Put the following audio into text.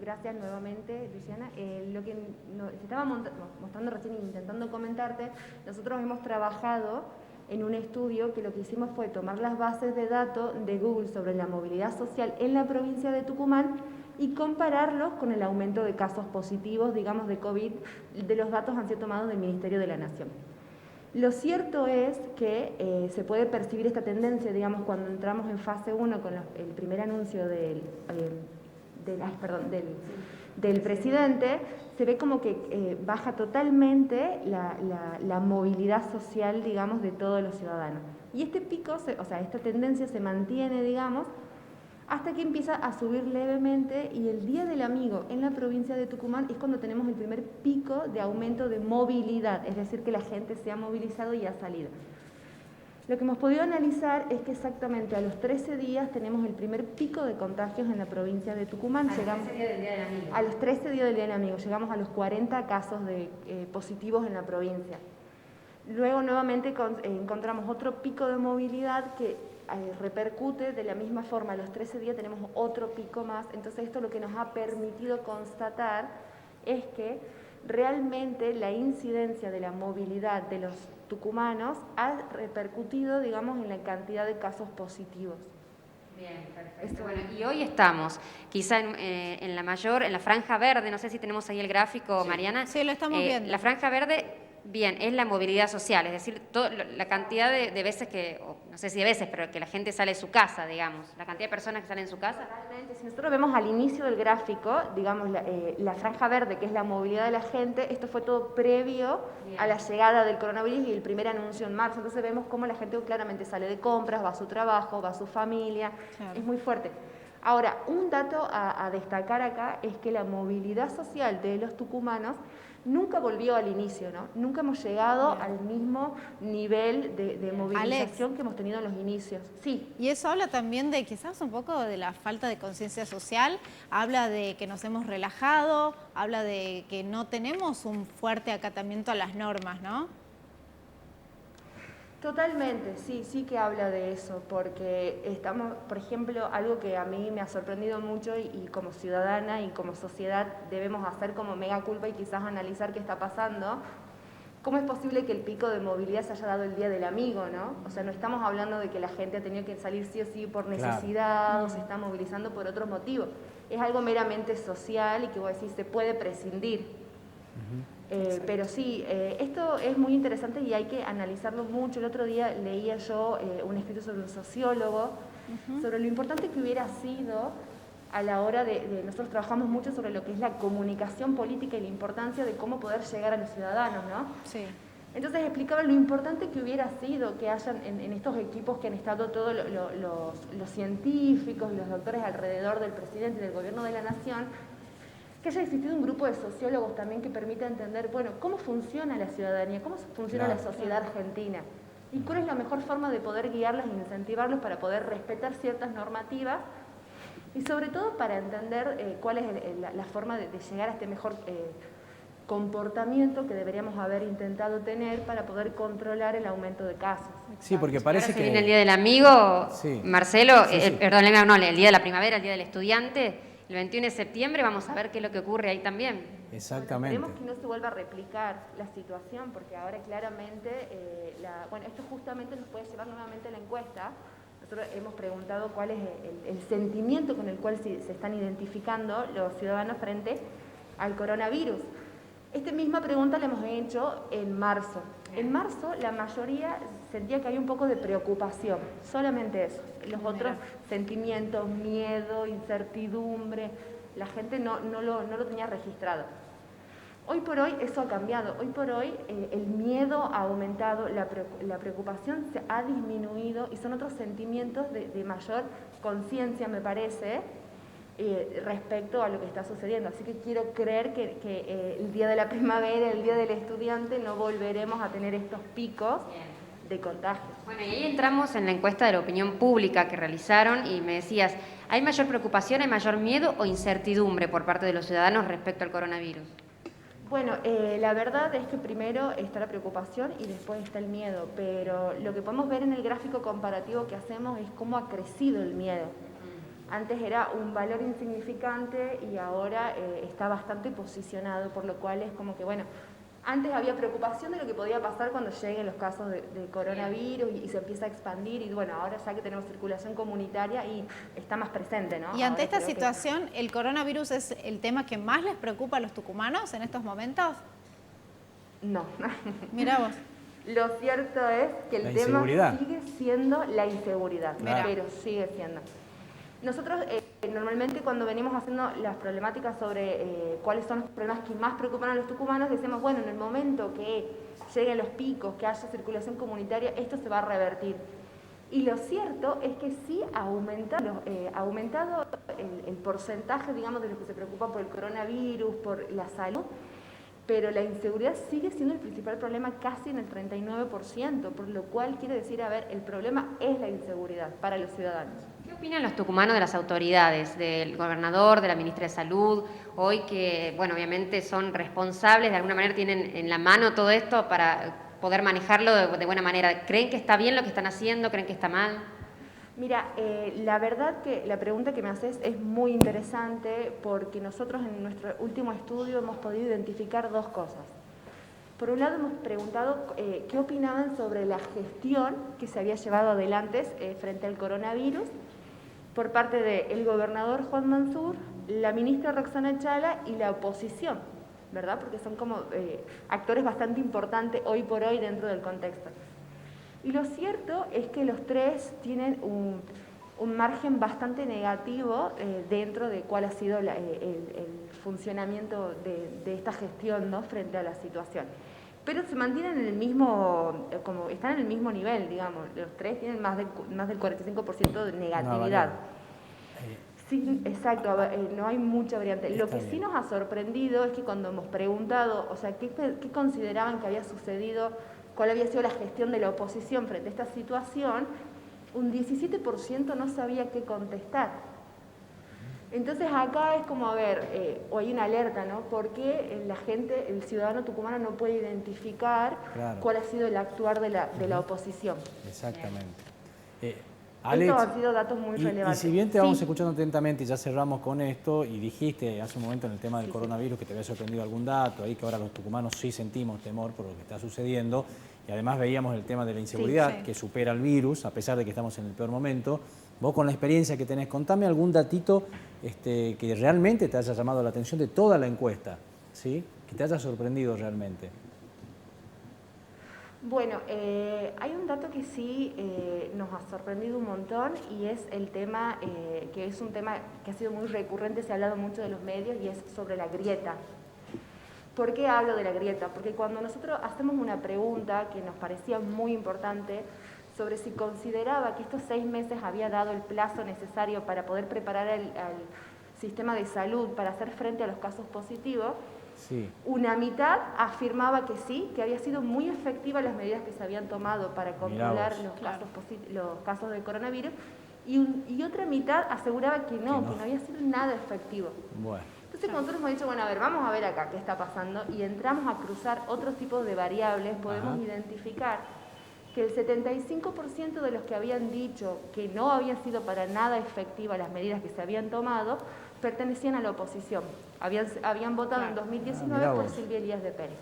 gracias nuevamente, Luciana. Lo que se estaba mostrando recién e intentando comentarte, nosotros hemos trabajado en un estudio que lo que hicimos fue tomar las bases de datos de Google sobre la movilidad social en la provincia de Tucumán y compararlos con el aumento de casos positivos, digamos, de COVID. De los datos han sido tomados del Ministerio de la Nación. Lo cierto es que se puede percibir esta tendencia, digamos, cuando entramos en fase 1 con el primer anuncio del presidente, se ve como que baja totalmente la movilidad social, digamos, de todos los ciudadanos. Y este pico, esta tendencia se mantiene, digamos, hasta que empieza a subir levemente, y el Día del Amigo en la provincia de Tucumán es cuando tenemos el primer pico de aumento de movilidad, es decir, que la gente se ha movilizado y ha salido. Lo que hemos podido analizar es que exactamente a los 13 días tenemos el primer pico de contagios en la provincia de Tucumán. A los 13 días del Día del Amigo. A los 13 días del Día del Amigo, llegamos a los 40 casos positivos en la provincia. Luego nuevamente encontramos otro pico de movilidad que repercute de la misma forma. A los 13 días tenemos otro pico más. Entonces esto lo que nos ha permitido constatar es que realmente la incidencia de la movilidad de los tucumanos ha repercutido, digamos, en la cantidad de casos positivos. Bien, perfecto. Bueno, y hoy estamos quizá en la franja verde, no sé si tenemos ahí el gráfico, sí. Mariana. Sí, lo estamos viendo. La franja verde, bien, es la movilidad social, es decir, la cantidad de veces no sé si de veces, pero que la gente sale de su casa, digamos, la cantidad de personas que salen de su casa. Totalmente. Si nosotros vemos al inicio del gráfico, digamos, la franja verde, que es la movilidad de la gente, esto fue todo previo a la llegada del coronavirus y el primer anuncio en marzo. Entonces vemos cómo la gente claramente sale de compras, va a su trabajo, va a su familia, claro. Es muy fuerte. Ahora, un dato a destacar acá es que la movilidad social de los tucumanos nunca volvió al inicio, ¿no? Nunca hemos llegado al mismo nivel de movilización, Alex, que hemos tenido en los inicios. Sí. Y eso habla también de quizás un poco de la falta de conciencia social, habla de que nos hemos relajado, habla de que no tenemos un fuerte acatamiento a las normas, ¿no? Totalmente, sí que habla de eso, porque estamos, por ejemplo, algo que a mí me ha sorprendido mucho y como ciudadana y como sociedad debemos hacer como mega culpa y quizás analizar qué está pasando. ¿Cómo es posible que el pico de movilidad se haya dado el Día del Amigo, no? O sea, no estamos hablando de que la gente ha tenido que salir sí o sí por necesidad, claro, o se está movilizando por otros motivos. Es algo meramente social y que vos decís se puede prescindir. Pero sí, esto es muy interesante y hay que analizarlo mucho. El otro día leía yo un escrito sobre un sociólogo, sobre lo importante que hubiera sido a la hora nosotros trabajamos mucho sobre lo que es la comunicación política y la importancia de cómo poder llegar a los ciudadanos, ¿no? Sí. Entonces explicaban lo importante que hubiera sido que hayan en estos equipos que han estado todos los científicos y los doctores alrededor del presidente y del gobierno de la nación, que haya existido un grupo de sociólogos también que permita entender, bueno, cómo funciona la ciudadanía, cómo funciona la sociedad argentina y cuál es la mejor forma de poder guiarlos e incentivarlos para poder respetar ciertas normativas y sobre todo para entender cuál es la forma de llegar a este mejor comportamiento que deberíamos haber intentado tener para poder controlar el aumento de casos. Sí, porque parece ahora que... viene el Día del Amigo, sí. Marcelo, sí, sí. Perdón, no, el Día de la Primavera, el Día del Estudiante. El 21 de septiembre vamos a ver qué es lo que ocurre ahí también. Exactamente. Esperemos que no se vuelva a replicar la situación, porque ahora claramente, esto justamente nos puede llevar nuevamente a la encuesta. Nosotros hemos preguntado cuál es el sentimiento con el cual se están identificando los ciudadanos frente al coronavirus. Esta misma pregunta la hemos hecho en marzo. En marzo la mayoría sentía que había un poco de preocupación, solamente eso. Los otros sentimientos, miedo, incertidumbre, la gente no lo tenía registrado. Hoy por hoy eso ha cambiado, hoy por hoy el miedo ha aumentado, la preocupación se ha disminuido y son otros sentimientos de mayor conciencia, me parece, respecto a lo que está sucediendo. Así que quiero creer que el Día de la Primavera, el Día del Estudiante, no volveremos a tener estos picos de contagios. Bueno, y ahí entramos en la encuesta de la opinión pública que realizaron y me decías, ¿hay mayor preocupación, hay mayor miedo o incertidumbre por parte de los ciudadanos respecto al coronavirus? Bueno, la verdad es que primero está la preocupación y después está el miedo, pero lo que podemos ver en el gráfico comparativo que hacemos es cómo ha crecido el miedo. Antes era un valor insignificante y ahora está bastante posicionado, por lo cual es como que, bueno, antes había preocupación de lo que podía pasar cuando lleguen los casos de coronavirus y se empieza a expandir, y bueno, ahora ya que tenemos circulación comunitaria y está más presente, ¿no? Y ante Ahora esta situación, ¿el coronavirus es el tema que más les preocupa a los tucumanos en estos momentos? No. Mirá vos. Lo cierto es que el tema sigue siendo la inseguridad, pero sigue siendo. Nosotros normalmente cuando venimos haciendo las problemáticas sobre cuáles son los problemas que más preocupan a los tucumanos, decimos, bueno, en el momento que lleguen los picos, que haya circulación comunitaria, esto se va a revertir. Y lo cierto es que sí ha aumentado el porcentaje, digamos, de los que se preocupan por el coronavirus, por la salud, pero la inseguridad sigue siendo el principal problema, casi en el 39%, por lo cual quiere decir, a ver, el problema es la inseguridad para los ciudadanos. ¿Qué opinan los tucumanos de las autoridades, del gobernador, de la ministra de Salud, hoy que, bueno, obviamente son responsables, de alguna manera tienen en la mano todo esto para poder manejarlo de buena manera? ¿Creen que está bien lo que están haciendo? ¿Creen que está mal? Mira, la verdad que la pregunta que me haces es muy interesante porque nosotros en nuestro último estudio hemos podido identificar dos cosas. Por un lado hemos preguntado qué opinaban sobre la gestión que se había llevado adelante frente al coronavirus por parte del gobernador Juan Mansur, la ministra Roxana Chala y la oposición, ¿verdad? Porque son como actores bastante importantes hoy por hoy dentro del contexto. Y lo cierto es que los tres tienen un margen bastante negativo dentro de cuál ha sido el funcionamiento de esta gestión, ¿no?, frente a la situación. Pero se mantienen en el mismo, como están en el mismo nivel, digamos. Los tres tienen más del 45% de negatividad. Sí, exacto, no hay mucha variante. Lo que sí nos ha sorprendido es que cuando hemos preguntado, o sea, ¿qué consideraban que había sucedido, cuál había sido la gestión de la oposición frente a esta situación? Un 17% no sabía qué contestar. Entonces acá es como, a ver, o hay una alerta, ¿no? Porque la gente, el ciudadano tucumano no puede identificar cuál ha sido el actuar de la oposición. Exactamente. Alex, estos han sido datos muy relevantes. Y si bien te vamos escuchando atentamente y ya cerramos con esto, y dijiste hace un momento en el tema del coronavirus que te había sorprendido algún dato, ahí que ahora los tucumanos sí sentimos temor por lo que está sucediendo, y además veíamos el tema de la inseguridad que supera el virus, a pesar de que estamos en el peor momento. Vos con la experiencia que tenés, contame algún datito que realmente te haya llamado la atención de toda la encuesta, ¿sí? Que te haya sorprendido realmente. Bueno, hay un dato que sí nos ha sorprendido un montón y es el tema, que es un tema que ha sido muy recurrente, se ha hablado mucho de los medios, y es sobre la grieta. ¿Por qué hablo de la grieta? Porque cuando nosotros hacemos una pregunta que nos parecía muy importante sobre si consideraba que estos 6 meses había dado el plazo necesario para poder preparar al sistema de salud para hacer frente a los casos positivos, una mitad afirmaba que sí, que había sido muy efectiva las medidas que se habían tomado para controlar los casos de coronavirus, y otra mitad aseguraba que no había sido nada efectivo. Bueno. Entonces nosotros hemos dicho, bueno, a ver, vamos a ver acá qué está pasando, y entramos a cruzar otros tipos de variables. Podemos identificar que el 75% de los que habían dicho que no habían sido para nada efectivas las medidas que se habían tomado pertenecían a la oposición. Habían votado en 2019 por Silvia Elías de Pérez.